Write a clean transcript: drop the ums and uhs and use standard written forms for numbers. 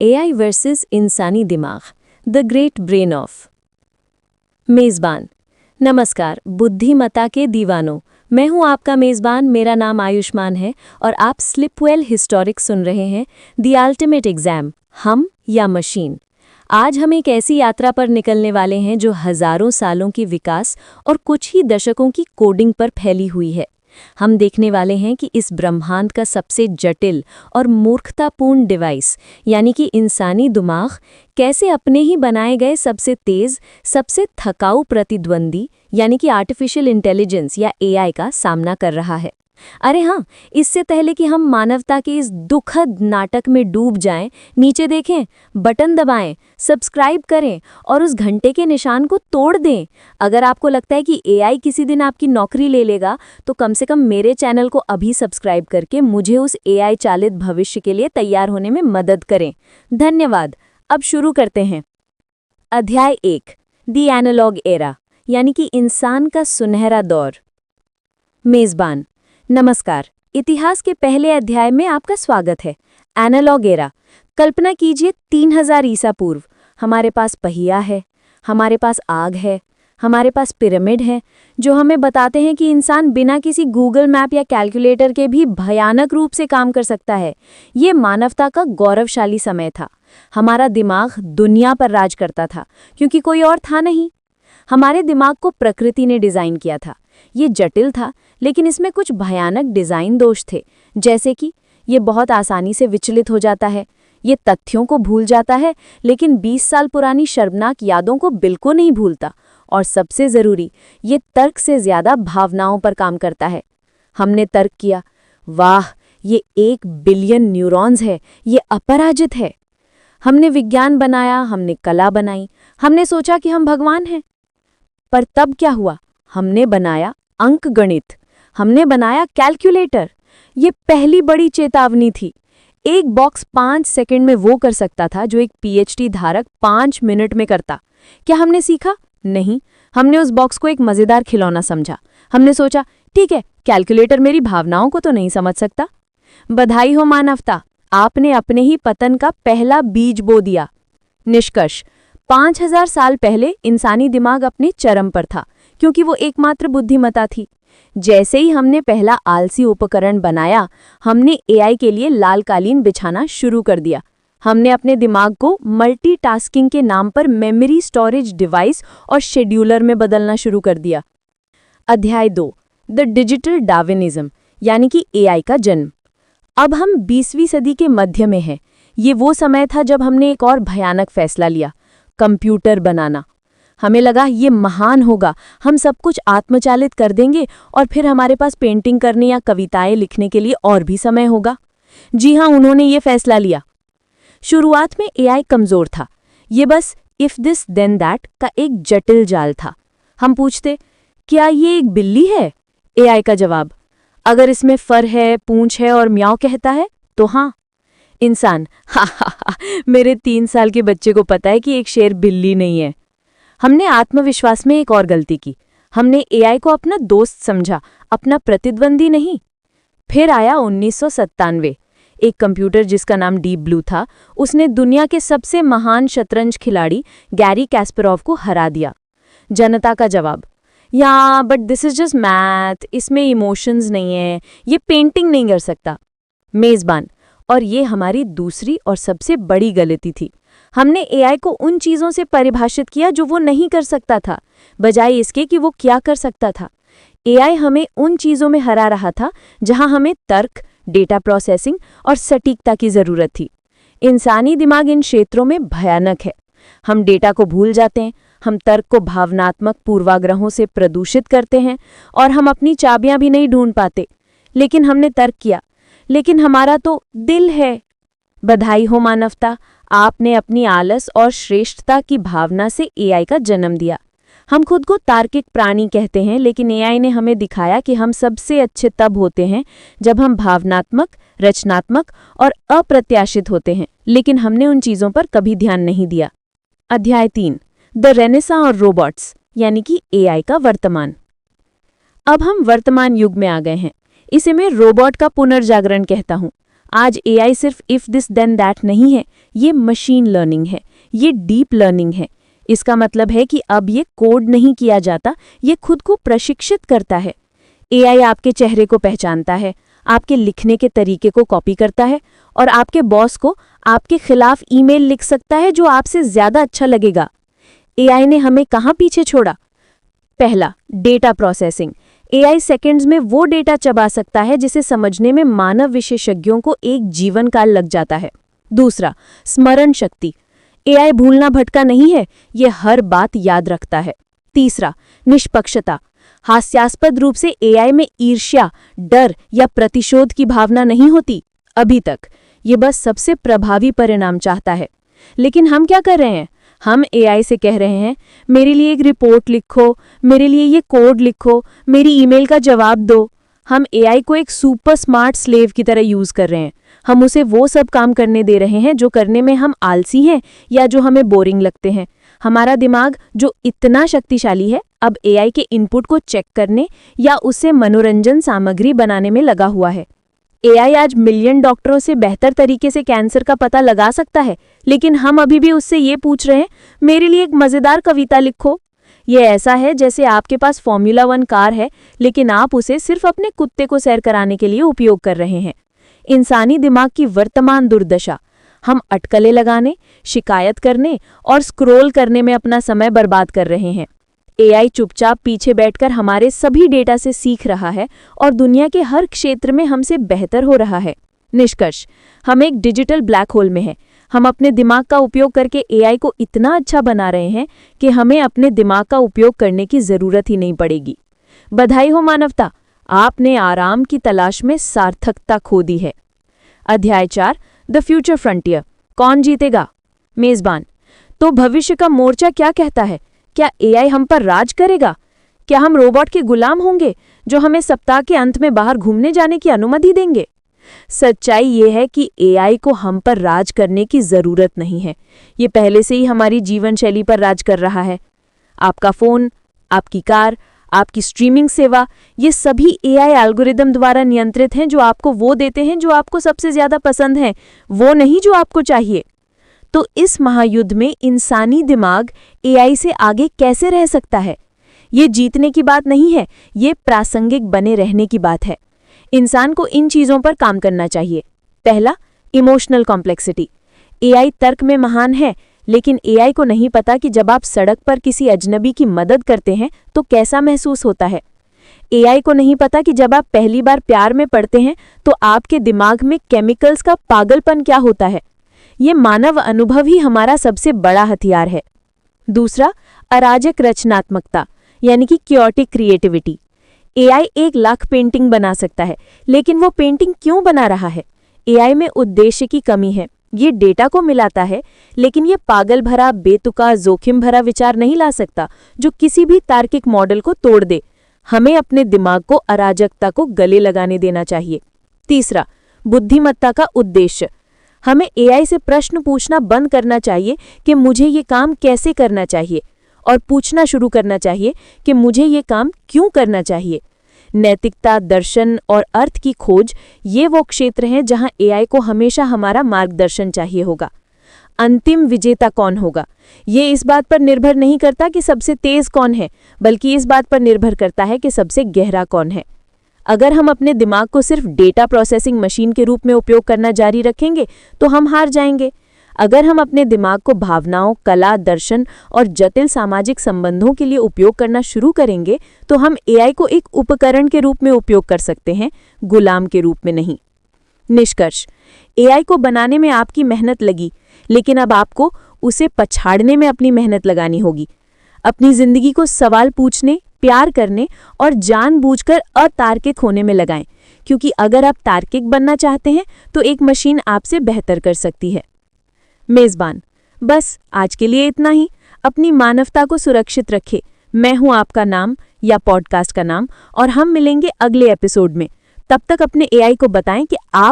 AI versus इंसानी दिमाग, the great brain of. मेज़बान। नमस्कार बुद्धिमत्ता के दीवानों, मैं हूं आपका मेज़बान। मेरा नाम आयुष्मान है और आप स्लिपवेल हिस्टोरिक सुन रहे हैं, द अल्टीमेट एग्जाम, हम या मशीन। आज हम एक ऐसी यात्रा पर निकलने वाले हैं जो हजारों सालों की विकास और कुछ ही दशकों की कोडिंग पर फैली हुई है। हम देखने वाले हैं कि इस ब्रह्मांड का सबसे जटिल और मूर्खतापूर्ण डिवाइस यानी कि इंसानी दिमाग कैसे अपने ही बनाए गए सबसे तेज, सबसे थकाऊ प्रतिद्वंदी यानी कि आर्टिफिशियल इंटेलिजेंस या एआई का सामना कर रहा है। अरे हाँ, इससे पहले कि हम मानवता के इस दुखद नाटक में डूब जाएं, नीचे देखें, बटन दबाएं, सब्सक्राइब करें और उस घंटे के निशान को तोड़ दें। अगर आपको लगता है कि एआई किसी दिन आपकी नौकरी ले लेगा, तो कम से कम मेरे चैनल को अभी सब्सक्राइब करके मुझे उस एआई चालित भविष्य के लिए तैयार होने में मदद करें। धन्यवाद। अब शुरू करते हैं। अध्याय 1, द एनालॉग एरा यानी कि इंसान का सुनहरा दौर। मेज़बान। नमस्कार, इतिहास के पहले अध्याय में आपका स्वागत है। Analogue era. कल्पना कीजिए 3000 ईसा पूर्व। हमारे पास पहिया है, हमारे पास आग है, हमारे पास पिरामिड है जो हमें बताते हैं कि इंसान बिना किसी गूगल मैप या कैलकुलेटर के भी भयानक रूप से काम कर सकता है। ये मानवता का गौरवशाली समय था। हमारा दिमाग दुनिया पर राज करता था क्योंकि कोई और था नहीं। हमारे दिमाग को प्रकृति ने डिज़ाइन किया था। ये जटिल था, लेकिन इसमें कुछ भयानक डिज़ाइन दोष थे, जैसे कि ये बहुत आसानी से विचलित हो जाता है, ये तथ्यों को भूल जाता है, लेकिन 20 साल पुरानी शर्मनाक यादों को बिल्कुल नहीं भूलता, और सबसे ज़रूरी, ये तर्क से ज़्यादा भावनाओं पर काम करता है। हमने तर्क किया, वाह, ये 1 बिलियन न्यूरॉन्स है, ये अपराजित है। हमने विज्ञान बनाया, हमने कला बनाई, हमने सोचा कि हम भगवान हैं। पर तब क्या हुआ? हमने बनाया अंकगणित, हमने बनाया कैलकुलेटर। ये पहली बड़ी चेतावनी थी। एक बॉक्स 5 सेकंड में वो कर सकता था जो एक पीएचडी धारक 5 मिनट में करता। क्या हमने सीखा? नहीं। हमने उस बॉक्स को एक मजेदार खिलौना समझा। हमने सोचा, ठीक है, कैलकुलेटर मेरी भावनाओं को तो नहीं समझ सकता। बधाई हो मानवता, आपने अपने ही पतन का पहला बीज बो दिया। निष्कर्ष, 5000 साल पहले इंसानी दिमाग अपने चरम पर था क्योंकि वो एकमात्र बुद्धिमत्ता थी। जैसे ही हमने पहला आलसी उपकरण बनाया, हमने एआई के लिए लाल कालीन बिछाना शुरू कर दिया। हमने अपने दिमाग को मल्टीटास्किंग के नाम पर मेमोरी स्टोरेज डिवाइस और शेड्यूलर में बदलना शुरू कर दिया। अध्याय 2, द डिजिटल डार्विनिज्म यानी कि एआई का जन्म। अब हम 20वीं सदी के मध्य में हैं। ये वो समय था जब हमने एक और भयानक फैसला लिया, कंप्यूटर बनाना। हमें लगा ये महान होगा, हम सब कुछ आत्मचालित कर देंगे और फिर हमारे पास पेंटिंग करने या कविताएं लिखने के लिए और भी समय होगा। जी हाँ, उन्होंने ये फैसला लिया। शुरुआत में एआई कमजोर था। ये बस इफ दिस देन दैट का एक जटिल जाल था। हम पूछते, क्या ये एक बिल्ली है? एआई का जवाब, अगर इसमें फर है, पूंछ है और म्याऊ कहता है तो हाँ। इंसान, हा हा हा, मेरे 3 साल के बच्चे को पता है कि एक शेर बिल्ली नहीं है। हमने आत्मविश्वास में एक और गलती की। हमने एआई को अपना दोस्त समझा, अपना प्रतिद्वंदी नहीं। फिर आया 1997। एक कंप्यूटर जिसका नाम डीप ब्लू था, उसने दुनिया के सबसे महान शतरंज खिलाड़ी गैरी कैस्परोव को हरा दिया। जनता का जवाब, या but this is just math, इसमें इमोशंस नहीं है, ये पेंटिंग नहीं कर सकता। मेज़बान, और ये हमारी दूसरी और सबसे बड़ी गलती थी। हमने एआई को उन चीज़ों से परिभाषित किया जो वो नहीं कर सकता था, बजाय इसके कि वो क्या कर सकता था। एआई हमें उन चीज़ों में हरा रहा था जहां हमें तर्क, डेटा प्रोसेसिंग और सटीकता की ज़रूरत थी। इंसानी दिमाग इन क्षेत्रों में भयानक है। हम डेटा को भूल जाते हैं, हम तर्क को भावनात्मक पूर्वाग्रहों से प्रदूषित करते हैं और हम अपनी चाबियां भी नहीं ढूंढ पाते। लेकिन हमने तर्क किया, लेकिन हमारा तो दिल है। बधाई हो मानवता, आपने अपनी आलस और श्रेष्ठता की भावना से एआई का जन्म दिया। हम खुद को तार्किक प्राणी कहते हैं, लेकिन एआई ने हमें दिखाया कि हम सबसे अच्छे तब होते हैं जब हम भावनात्मक, रचनात्मक और अप्रत्याशित होते हैं। लेकिन हमने उन चीज़ों पर कभी ध्यान नहीं दिया। अध्याय 3, द रेनेसां और रोबोट्स यानी कि एआई का वर्तमान। अब हम वर्तमान युग में आ गए हैं। इसे मैं रोबोट का पुनर्जागरण कहता हूँ। आज एआई सिर्फ इफ दिस देन दैट नहीं है, ये मशीन लर्निंग है, ये डीप लर्निंग है। इसका मतलब है कि अब ये कोड नहीं किया जाता, ये खुद को प्रशिक्षित करता है। एआई आपके चेहरे को पहचानता है, आपके लिखने के तरीके को कॉपी करता है और आपके बॉस को आपके खिलाफ ईमेल लिख सकता है जो आपसे ज्यादा अच्छा लगेगा। एआई ने हमें कहाँ पीछे छोड़ा? पहला, डेटा प्रोसेसिंग। एआई सेकंड्स में वो डेटा चबा सकता है जिसे समझने में मानव विशेषज्ञों को एक जीवन काल लग जाता है। दूसरा, स्मरण शक्ति। एआई भूलना भटका नहीं है, ये हर बात याद रखता है। तीसरा, निष्पक्षता। हास्यास्पद रूप से एआई में ईर्ष्या, डर या प्रतिशोध की भावना नहीं होती अभी तक। ये बस सबसे प्रभावी परिणाम चाहता है। लेकिन हम क्या कर रहे हैं? हम एआई से कह रहे हैं, मेरे लिए एक रिपोर्ट लिखो, मेरे लिए ये कोड लिखो, मेरी ईमेल का जवाब दो। हम एआई को एक सुपर स्मार्ट स्लेव की तरह यूज कर रहे हैं। हम उसे वो सब काम करने दे रहे हैं जो करने में हम आलसी हैं या जो हमें बोरिंग लगते हैं। हमारा दिमाग जो इतना शक्तिशाली है, अब एआई के इनपुट को चेक करने या उसे मनोरंजन सामग्री बनाने में लगा हुआ है। एआई आज मिलियन डॉक्टरों से बेहतर तरीके से कैंसर का पता लगा सकता है, लेकिन हम अभी भी उससे ये पूछ रहे हैं, मेरे लिए एक मजेदार कविता लिखो। ये ऐसा है जैसे आपके पास फॉर्मूला 1 कार है, लेकिन आप उसे सिर्फ अपने कुत्ते को सैर कराने के लिए उपयोग कर रहे हैं। इंसानी दिमाग की वर्तमान दुर्दशा, हम अटकलें लगाने, शिकायत करने और स्क्रॉल करने में अपना समय बर्बाद कर रहे हैं। एआई चुपचाप पीछे बैठकर हमारे सभी डेटा से सीख रहा है और दुनिया के हर क्षेत्र में हमसे बेहतर हो रहा है। निष्कर्ष, हम एक डिजिटल ब्लैक होल में हैं। हम अपने दिमाग का उपयोग करके एआई को इतना अच्छा बना रहे हैं कि हमें अपने दिमाग का उपयोग करने की जरूरत ही नहीं पड़ेगी। बधाई हो मानवता, आपने आराम की तलाश में सार्थकता खो दी है। अध्याय 4, द फ्यूचर फ्रंटियर। कौन जीतेगा? मेजबान, तो भविष्य का मोर्चा क्या कहता है? क्या एआई हम पर राज करेगा? क्या हम रोबोट के गुलाम होंगे जो हमें सप्ताह के अंत में बाहर घूमने जाने की अनुमति देंगे? सच्चाई ये है कि एआई को हम पर राज करने की जरूरत नहीं है। ये पहले से ही हमारी जीवन शैली पर राज कर रहा है। आपका फोन, आपकी कार, आपकी स्ट्रीमिंग सेवा, ये सभी एआई एल्गोरिदम द्वारा नियंत्रित हैं जो आपको वो देते हैं जो आपको सबसे ज्यादा पसंद है, वो नहीं जो आपको चाहिए। तो इस महायुद्ध में इंसानी दिमाग एआई से आगे कैसे रह सकता है? ये जीतने की बात नहीं है, ये प्रासंगिक बने रहने की बात है। इंसान को इन चीजों पर काम करना चाहिए। पहला, इमोशनल कॉम्प्लेक्सिटी। एआई तर्क में महान है, लेकिन एआई को नहीं पता कि जब आप सड़क पर किसी अजनबी की मदद करते हैं तो कैसा महसूस होता है। एआई को नहीं पता कि जब आप पहली बार प्यार में पड़ते हैं तो आपके दिमाग में केमिकल्स का पागलपन क्या होता है। ये मानव अनुभव ही हमारा सबसे बड़ा हथियार है। दूसरा, अराजक रचनात्मकता यानी कि क्योटिक क्रिएटिविटी। एआई 1,00,000 पेंटिंग बना सकता है, लेकिन वो पेंटिंग क्यों बना रहा है? एआई में उद्देश्य की कमी है। ये डेटा को मिलाता है, लेकिन ये पागल भरा, बेतुका, जोखिम भरा विचार नहीं ला सकता जो किसी भी तार्किक मॉडल को तोड़ दे। हमें अपने दिमाग को अराजकता को गले लगाने देना चाहिए। तीसरा, बुद्धिमत्ता का उद्देश्य। हमें एआई से प्रश्न पूछना बंद करना चाहिए कि मुझे ये काम कैसे करना चाहिए, और पूछना शुरू करना चाहिए कि मुझे ये काम क्यों करना चाहिए। नैतिकता, दर्शन और अर्थ की खोज, ये वो क्षेत्र हैं जहां एआई को हमेशा हमारा मार्गदर्शन चाहिए होगा। अंतिम विजेता कौन होगा, ये इस बात पर निर्भर नहीं करता कि सबसे तेज कौन है, बल्कि इस बात पर निर्भर करता है कि सबसे गहरा कौन है। अगर हम अपने दिमाग को सिर्फ डेटा प्रोसेसिंग मशीन के रूप में उपयोग करना जारी रखेंगे तो हम हार जाएंगे। अगर हम अपने दिमाग को भावनाओं, कला, दर्शन और जटिल सामाजिक संबंधों के लिए उपयोग करना शुरू करेंगे तो हम एआई को एक उपकरण के रूप में उपयोग कर सकते हैं, गुलाम के रूप में नहीं। निष्कर्ष, एआई को बनाने में आपकी मेहनत लगी, लेकिन अब आपको उसे पछाड़ने में अपनी मेहनत लगानी होगी। अपनी जिंदगी को सवाल पूछने, प्यार करने और जानबूझकर अतार्किक होने में लगाएं, क्योंकि अगर आप तार्किक बनना चाहते हैं तो एक मशीन आपसे बेहतर कर सकती है। मेजबान, बस आज के लिए इतना ही। अपनी मानवता को सुरक्षित रखें। मैं हूं आपका नाम या पॉडकास्ट का नाम, और हम मिलेंगे अगले एपिसोड में। तब तक अपने एआई को बताएं कि आप